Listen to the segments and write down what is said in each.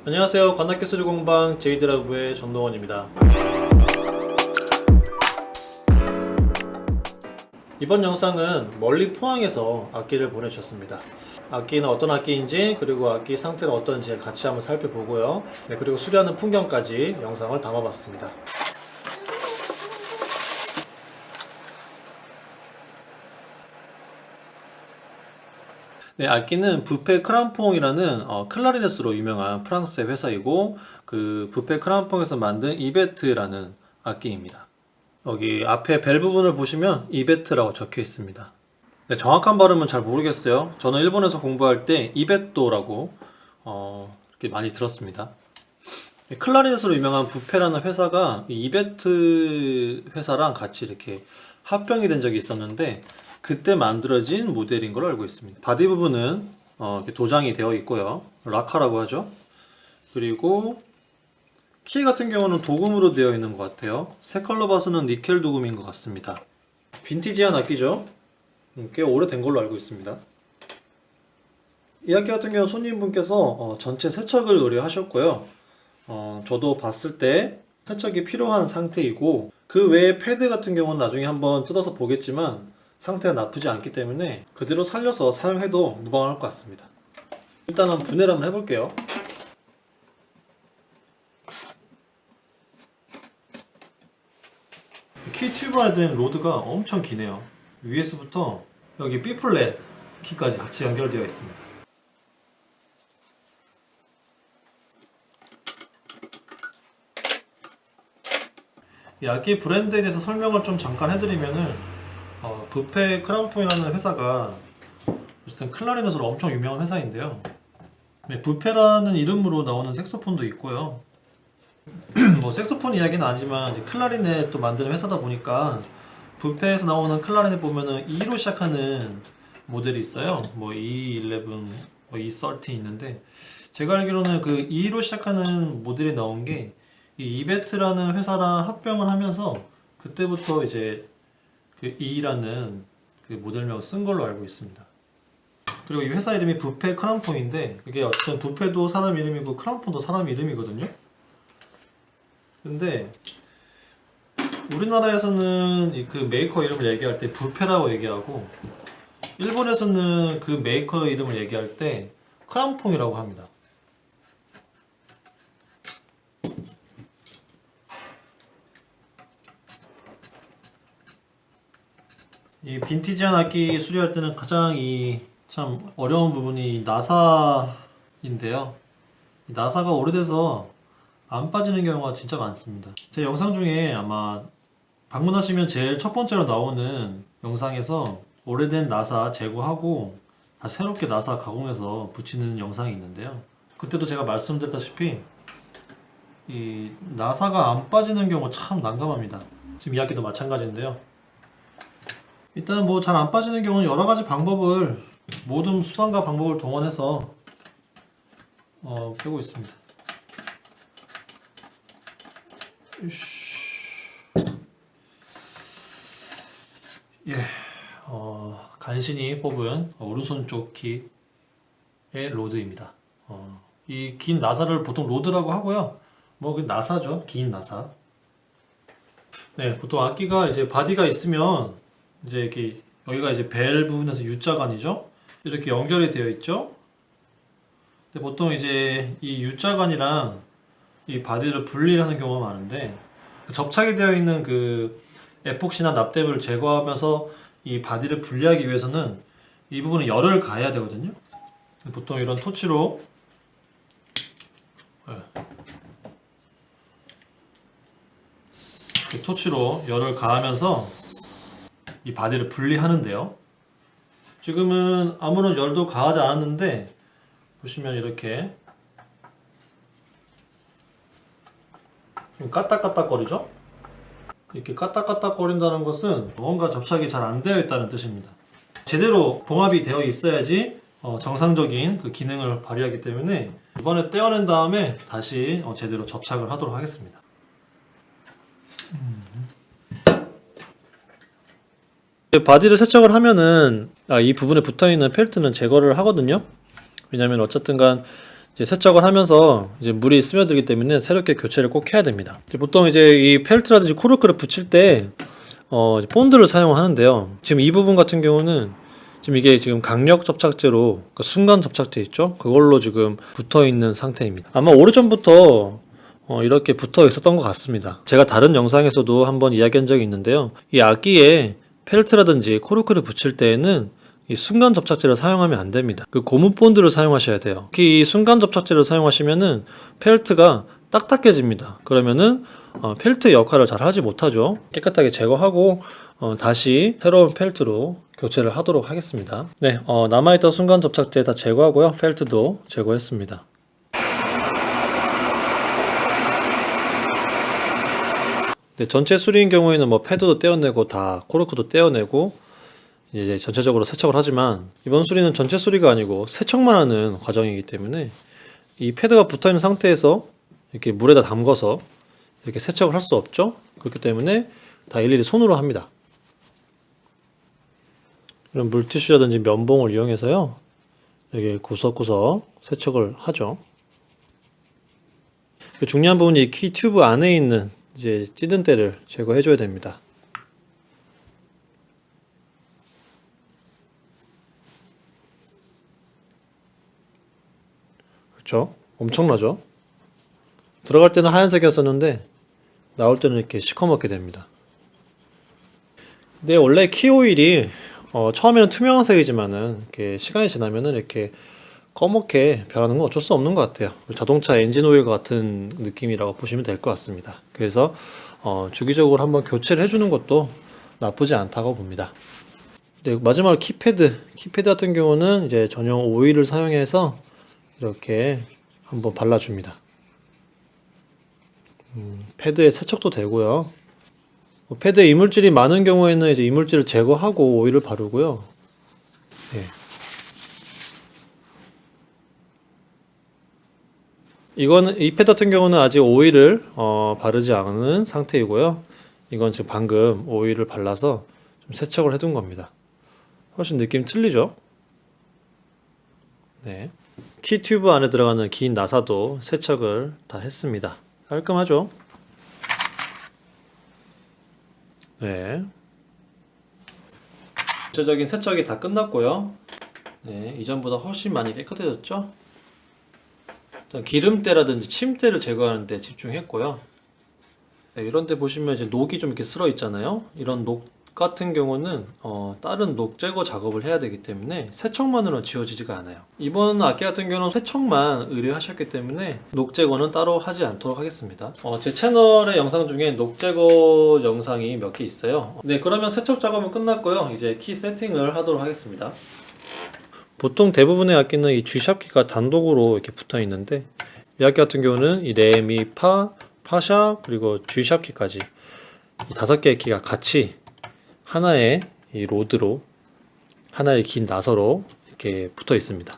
안녕하세요. 관악기 수리공방 제이드라브의 전동원입니다. 이번 영상은 멀리 포항에서 악기를 보내주셨습니다. 악기는 어떤 악기인지, 그리고 악기 상태는 어떤지 같이 한번 살펴보고요. 그리고 수리하는 풍경까지 영상을 담아봤습니다. 악기는 부페 크람퐁이라는 클라리넷으로 유명한 프랑스의 회사이고, 그 부페 크람퐁에서 만든 이베트라는 악기입니다. 여기 앞에 벨 부분을 보시면 이베트라고 적혀 있습니다. 정확한 발음은 잘 모르겠어요. 저는 일본에서 공부할 때 이베토라고 이렇게 많이 들었습니다. 클라리넷으로 유명한 부페라는 회사가 이베트 회사랑 같이 이렇게 합병이 된 적이 있었는데, 그때 만들어진 모델인 걸로 알고 있습니다. 바디 부분은 이렇게 도장이 되어 있고요. 라카라고 하죠. 그리고 키 같은 경우는 도금으로 되어 있는 것 같아요. 새 컬러 봐서는 니켈 도금인 것 같습니다. 빈티지한 악기죠. 꽤 오래된 걸로 알고 있습니다. 이 악기 같은 경우는 손님분께서 전체 세척을 의뢰하셨고요. 저도 봤을 때 세척이 필요한 상태이고, 그 외에 패드 같은 경우는 나중에 한번 뜯어서 보겠지만 상태가 나쁘지 않기 때문에 그대로 살려서 사용해도 무방할 것 같습니다. 일단은 분해를 한번 해볼게요. 키 튜브 안에 들어있는 로드가 엄청 기네요. 위에서부터 여기 B플랫 키까지 같이 연결되어 있습니다. 이 악기 브랜드에 대해서 설명을 좀 잠깐 해드리면은, 부페 크람퐁이라는 회사가 어쨌든 클라리넷으로 엄청 유명한 회사인데요. 부페라는 이름으로 나오는 색소폰도 있고요. 뭐 색소폰 이야기는 아니지만 이제 클라리넷도 만드는 회사다 보니까 부페에서 나오는 클라리넷 보면은 E로 시작하는 모델이 있어요. 뭐 E11, 뭐 E13 있는데, 제가 알기로는 그 E로 시작하는 모델이 나온 게 이 이베트라는 회사랑 합병을 하면서 그때부터 이제 그 E라는 그 모델명을 쓴 걸로 알고 있습니다. 그리고 이 회사 이름이 부페 크람퐁인데, 이게 어쨌든 부페도 사람 이름이고 크람퐁도 사람 이름이거든요. 근데 우리나라에서는 그 메이커 이름을 얘기할 때 부페라고 얘기하고, 일본에서는 그 메이커 이름을 얘기할 때 크람퐁이라고 합니다. 이 빈티지한 악기 수리할 때는 가장 참 어려운 부분이 나사인데요. 나사가 오래돼서 안 빠지는 경우가 진짜 많습니다. 제 영상 중에 아마 방문하시면 제일 첫 번째로 나오는 영상에서 오래된 나사 제거하고 다시 새롭게 나사 가공해서 붙이는 영상이 있는데요. 그때도 제가 말씀드렸다시피 이 나사가 안 빠지는 경우 참 난감합니다. 지금 이 악기도 마찬가지인데요. 일단 뭐 잘 안 빠지는 경우는 여러 가지 방법을, 모든 수단과 방법을 동원해서 빼고 있습니다. 예, 간신히 뽑은 오른손 쪽 키의 로드입니다. 이 긴 나사를 보통 로드라고 하고요. 뭐 그 나사죠, 긴 나사. 네, 보통 악기가 이제 바디가 있으면 이제 이렇게 여기가 이제 벨 부분에서 U자관이죠. 이렇게 연결이 되어 있죠. 근데 보통 이제 이 U자관이랑 이 바디를 분리하는 경우가 많은데, 접착이 되어 있는 그 에폭시나 납땜을 제거하면서 이 바디를 분리하기 위해서는 이 부분에 열을 가해야 되거든요. 보통 이런 토치로 열을 가하면서 이 바디를 분리하는데요. 지금은 아무런 열도 가하지 않았는데, 보시면 이렇게 좀 까딱까딱거리죠? 이렇게 까딱까딱거린다는 것은 뭔가 접착이 잘 안 되어 있다는 뜻입니다. 제대로 봉합이 되어 있어야지 정상적인 그 기능을 발휘하기 때문에 이번에 떼어낸 다음에 다시 제대로 접착을 하도록 하겠습니다. 바디를 세척을 하면은 이 부분에 붙어있는 펠트는 제거를 하거든요. 왜냐면 어쨌든 간 이제 세척을 하면서 이제 물이 스며들기 때문에 새롭게 교체를 꼭 해야 됩니다. 보통 이제 이 펠트라든지 코르크를 붙일 때 이제 본드를 사용하는데요. 지금 이 부분 같은 경우는 지금 이게 지금 강력 접착제로, 그러니까 순간 접착제 있죠? 그걸로 지금 붙어 있는 상태입니다. 아마 오래전부터 이렇게 붙어 있었던 것 같습니다. 제가 다른 영상에서도 한번 이야기한 적이 있는데요. 이 악기에 펠트라든지 코르크를 붙일 때에는 이 순간 접착제를 사용하면 안 됩니다. 그 고무 본드를 사용하셔야 돼요. 특히 이 순간 접착제를 사용하시면은 펠트가 딱딱해집니다. 그러면은 펠트 역할을 잘 하지 못하죠. 깨끗하게 제거하고 다시 새로운 펠트로 교체를 하도록 하겠습니다. 네, 남아있던 순간 접착제 다 제거하고요. 펠트도 제거했습니다. 네, 전체 수리인 경우에는 뭐 패드도 떼어내고 다 코르크도 떼어내고 이제 전체적으로 세척을 하지만 이번 수리는 전체 수리가 아니고 세척만 하는 과정이기 때문에 이 패드가 붙어있는 상태에서 이렇게 물에다 담궈서 이렇게 세척을 할 수 없죠. 그렇기 때문에 다 일일이 손으로 합니다. 이런 물티슈라든지 면봉을 이용해서요, 이렇게 구석구석 세척을 하죠. 중요한 부분이 이 키 튜브 안에 있는 이제 찌든 때를 제거해 줘야 됩니다. 그렇죠? 엄청나죠? 들어갈 때는 하얀색이었었는데 나올 때는 이렇게 시커멓게 됩니다. 근데 원래 키 오일이 처음에는 투명한 색이지만은 이렇게 시간이 지나면은 이렇게 검게 변하는 건 어쩔 수 없는 것 같아요. 자동차 엔진 오일 같은 느낌이라고 보시면 될 것 같습니다. 그래서 주기적으로 한번 교체를 해주는 것도 나쁘지 않다고 봅니다. 네, 마지막으로 키패드 같은 경우는 이제 전용 오일을 사용해서 이렇게 한번 발라줍니다. 패드에 세척도 되고요. 패드에 이물질이 많은 경우에는 이제 이물질을 제거하고 오일을 바르고요. 네. 이 패드 같은 경우는 아직 오일을 바르지 않은 상태이고요. 이건 지금 방금 오일을 발라서 좀 세척을 해둔 겁니다. 훨씬 느낌 틀리죠? 네. 키 튜브 안에 들어가는 긴 나사도 세척을 다 했습니다. 깔끔하죠? 네. 전체적인 세척이 다 끝났고요. 네, 이전보다 훨씬 많이 깨끗해졌죠? 기름때라든지 침때를 제거하는 데 집중했고요. 네, 이런 데 보시면 이제 녹이 좀 이렇게 쓸어 있잖아요. 이런 녹 같은 경우는 다른 녹 제거 작업을 해야 되기 때문에 세척만으로는 지워지지가 않아요. 이번 악기 같은 경우는 세척만 의뢰하셨기 때문에 녹 제거는 따로 하지 않도록 하겠습니다. 제 채널의 영상 중에 녹 제거 영상이 몇 개 있어요. 네, 그러면 세척 작업은 끝났고요. 이제 키 세팅을 하도록 하겠습니다. 보통 대부분의 악기는 이 G샵 키가 단독으로 이렇게 붙어 있는데, 이 악기 같은 경우는 이 레, 미, 파, 파샵, 그리고 G샵 키까지 이 5개의 키가 같이 하나의 이 로드로, 하나의 긴 나사로 이렇게 붙어 있습니다.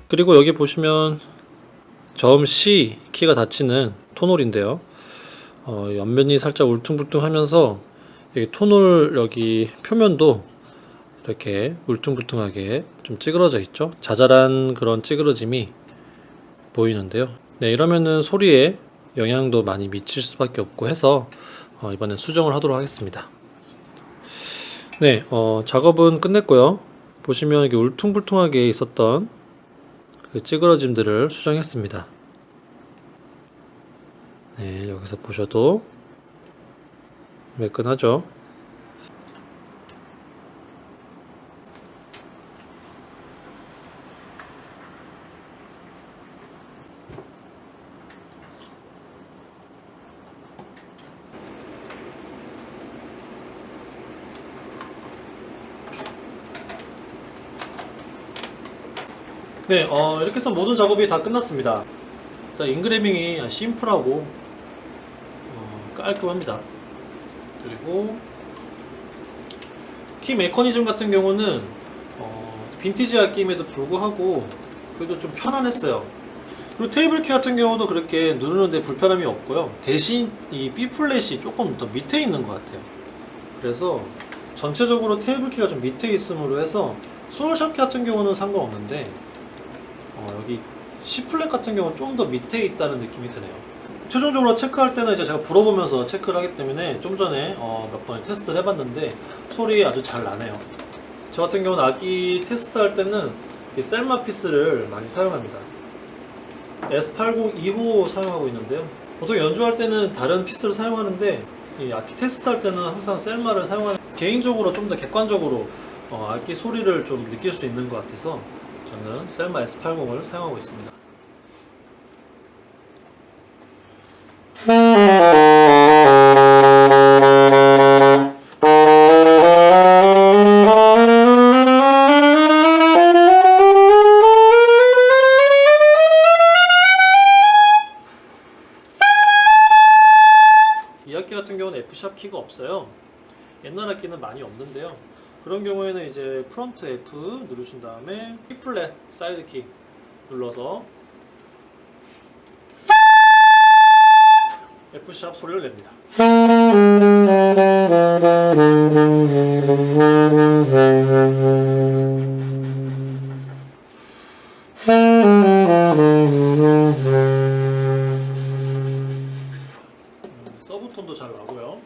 그리고 여기 보시면 저음 C 키가 닫히는 톤홀인데요. 옆면이 살짝 울퉁불퉁하면서 여기 톤홀 여기 표면도 이렇게 울퉁불퉁하게 좀 찌그러져 있죠. 자잘한 그런 찌그러짐이 보이는데요. 네, 이러면은 소리에 영향도 많이 미칠 수밖에 없고 해서 이번엔 수정을 하도록 하겠습니다. 네, 작업은 끝냈고요. 보시면 이게 울퉁불퉁하게 있었던 그 찌그러짐들을 수정했습니다. 네, 여기서 보셔도 매끈하죠. 네, 이렇게 해서 모든 작업이 다 끝났습니다. 일단 인그래밍이 심플하고 깔끔합니다. 그리고 키 메커니즘 같은 경우는 빈티지 악기임에도 불구하고 그래도 좀 편안했어요. 그리고 테이블 키 같은 경우도 그렇게 누르는데 불편함이 없고요. 대신 이 B 플랫이 조금 더 밑에 있는 것 같아요. 그래서 전체적으로 테이블 키가 좀 밑에 있음으로 해서 스몰샵 키 같은 경우는 상관없는데 여기 C 플랫 같은 경우는 좀 더 밑에 있다는 느낌이 드네요. 최종적으로 체크할 때는 이제 제가 불어보면서 체크를 하기 때문에 좀 전에 몇 번 테스트를 해봤는데 소리 아주 잘 나네요. 저 같은 경우는 악기 테스트할 때는 이 셀마 피스를 많이 사용합니다. S80 2호 사용하고 있는데요. 보통 연주할 때는 다른 피스를 사용하는데 이 악기 테스트할 때는 항상 셀마를 사용하는, 개인적으로 좀 더 객관적으로 악기 소리를 좀 느낄 수 있는 것 같아서 저는 셀마 S80을 사용하고 있습니다. 이 악기 같은 경우는 F샵 키가 없어요. 옛날 악기는 많이 없는데요. 그런 경우에는 이제 프론트 F 누르신 다음에 E 플랫 사이드 키 눌러서 F샵 소리를 냅니다. 서브톤도 잘 나고요.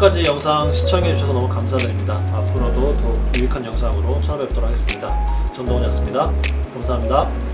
끝까지 영상 시청해주셔서 너무 감사드립니다. 앞으로도 더욱 유익한 영상으로 찾아뵙도록 하겠습니다. 전동훈이었습니다. 감사합니다.